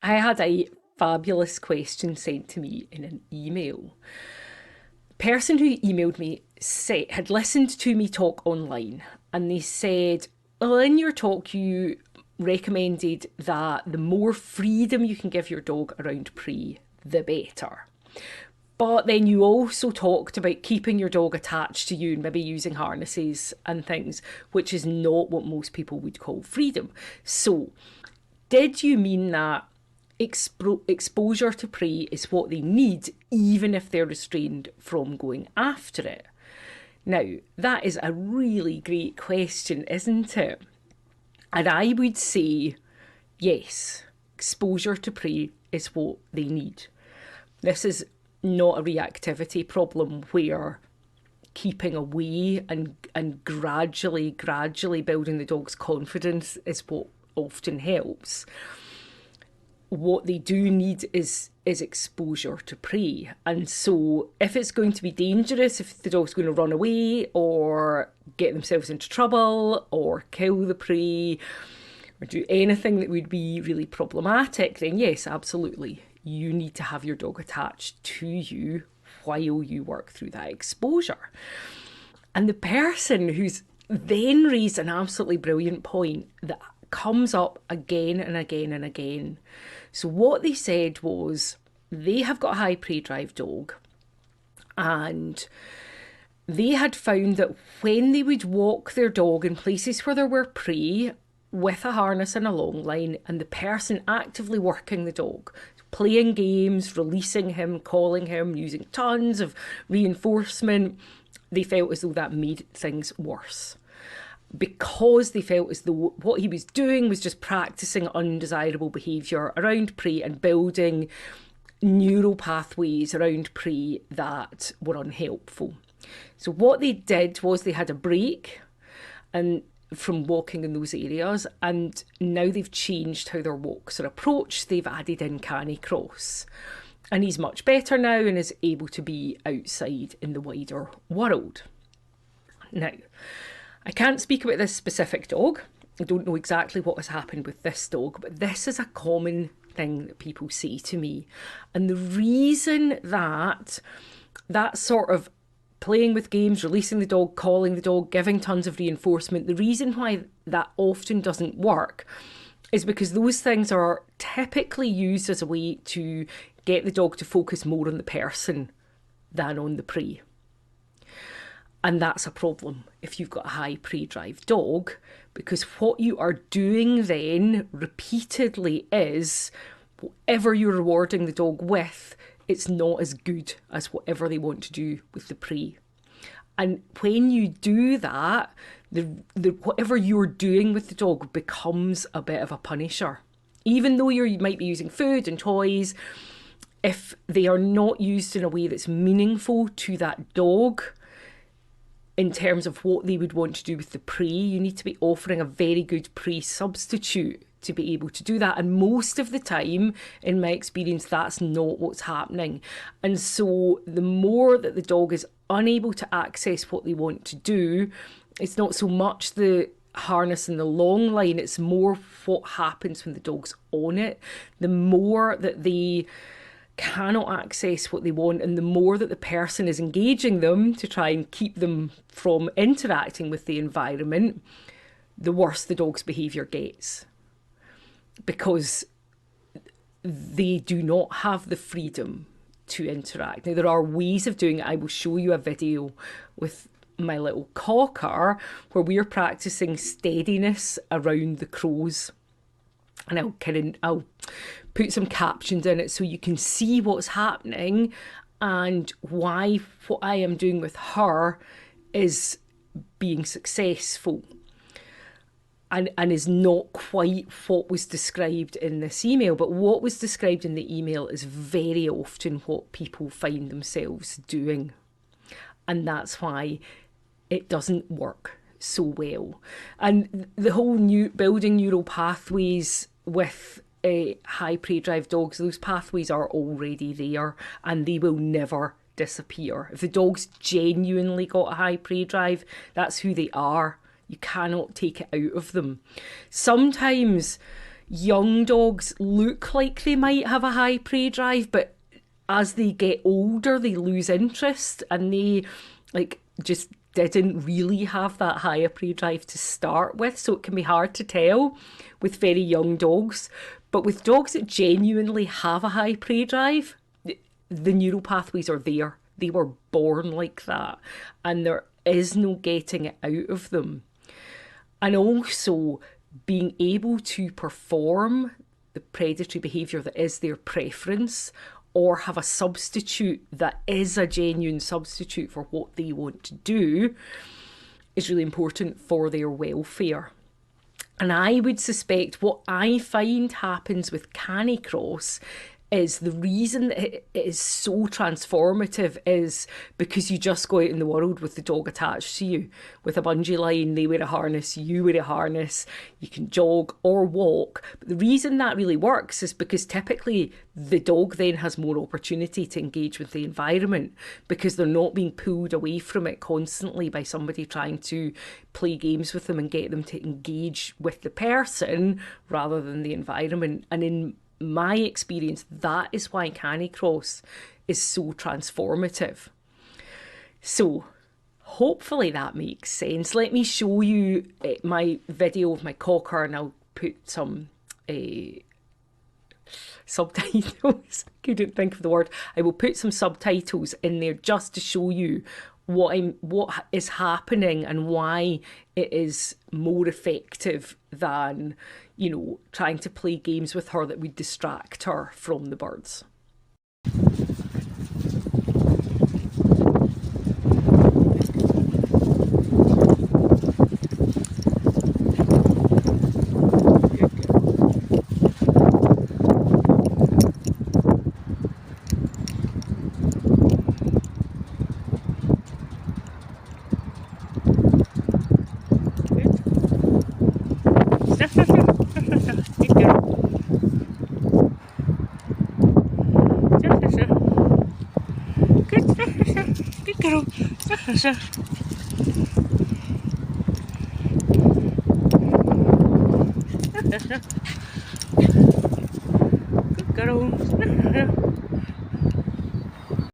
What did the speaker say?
I had a fabulous question sent to me in an email. The person who emailed me had listened to me talk online, and they said, well, in your talk, you recommended that the more freedom you can give your dog around pre, the better. But then you also talked about keeping your dog attached to you and maybe using harnesses and things, which is not what most people would call freedom. So, did you mean that exposure to prey is what they need, even if they're restrained from going after it? Now, that is a really great question, isn't it? And I would say, yes, exposure to prey is what they need. This is not a reactivity problem where keeping away and gradually building the dog's confidence is what often helps. What they do need is exposure to prey. And so if it's going to be dangerous, if the dog's going to run away or get themselves into trouble or kill the prey or do anything that would be really problematic, then yes, absolutely, you need to have your dog attached to you while you work through that exposure. And the person who's then raised an absolutely brilliant point that comes up again and again and again. So what they said was they have got a high prey drive dog, and they had found that when they would walk their dog in places where there were prey with a harness and a long line, and the person actively working the dog, playing games, releasing him, calling him, using tons of reinforcement, they felt as though that made things worse. Because they felt as though what he was doing was just practicing undesirable behaviour around prey and building neural pathways around prey that were unhelpful. So what they did was they had a break and from walking in those areas, and now they've changed how their walks are approached. They've added in Canicross, and he's much better now and is able to be outside in the wider world. Now, I can't speak about this specific dog. I don't know exactly what has happened with this dog, but this is a common thing that people say to me. And the reason that sort of playing with games, releasing the dog, calling the dog, giving tons of reinforcement, the reason why that often doesn't work is because those things are typically used as a way to get the dog to focus more on the person than on the prey. And that's a problem if you've got a high prey drive dog, because what you are doing then repeatedly is whatever you're rewarding the dog with, it's not as good as whatever they want to do with the prey. And when you do that, the whatever you're doing with the dog becomes a bit of a punisher. Even though you might be using food and toys, if they are not used in a way that's meaningful to that dog, in terms of what they would want to do with the prey, you need to be offering a very good prey substitute to be able to do that. And most of the time, in my experience, that's not what's happening. And so the more that the dog is unable to access what they want to do, it's not so much the harness and the long line, it's more what happens when the dog's on it. The more that they cannot access what they want, and the more that the person is engaging them to try and keep them from interacting with the environment, the worse the dog's behaviour gets. Because they do not have the freedom to interact. Now, there are ways of doing it. I will show you a video with my little cocker where we're practicing steadiness around the crows. And I'll put some captions in it so you can see what's happening and why what I am doing with her is being successful and is not quite what was described in this email. But what was described in the email is very often what people find themselves doing. And that's why it doesn't work so well. And the whole building neural pathways with high prey drive dogs, those pathways are already there and they will never disappear. If the dog's genuinely got a high prey drive, that's who they are. You cannot take it out of them. Sometimes young dogs look like they might have a high prey drive, but as they get older, they lose interest and they just didn't really have that higher prey drive to start with. So it can be hard to tell with very young dogs. But with dogs that genuinely have a high prey drive, the neural pathways are there. They were born like that. And there is no getting it out of them. And also being able to perform the predatory behaviour that is their preference, or have a substitute that is a genuine substitute for what they want to do, is really important for their welfare. And I would suspect what I find happens with Canicross is the reason that it is so transformative is because you just go out in the world with the dog attached to you with a bungee line. They wear a harness, you wear a harness, you can jog or walk. But the reason that really works is because typically the dog then has more opportunity to engage with the environment because they're not being pulled away from it constantly by somebody trying to play games with them and get them to engage with the person rather than the environment. And in my experience, that is why Canicross is so transformative. So hopefully that makes sense. Let me show you my video of my cocker, and I'll put some subtitles. Couldn't think of the word. I will put some subtitles in there just to show you what is happening and why it is more effective than, trying to play games with her that would distract her from the birds. Good girl. Good girl.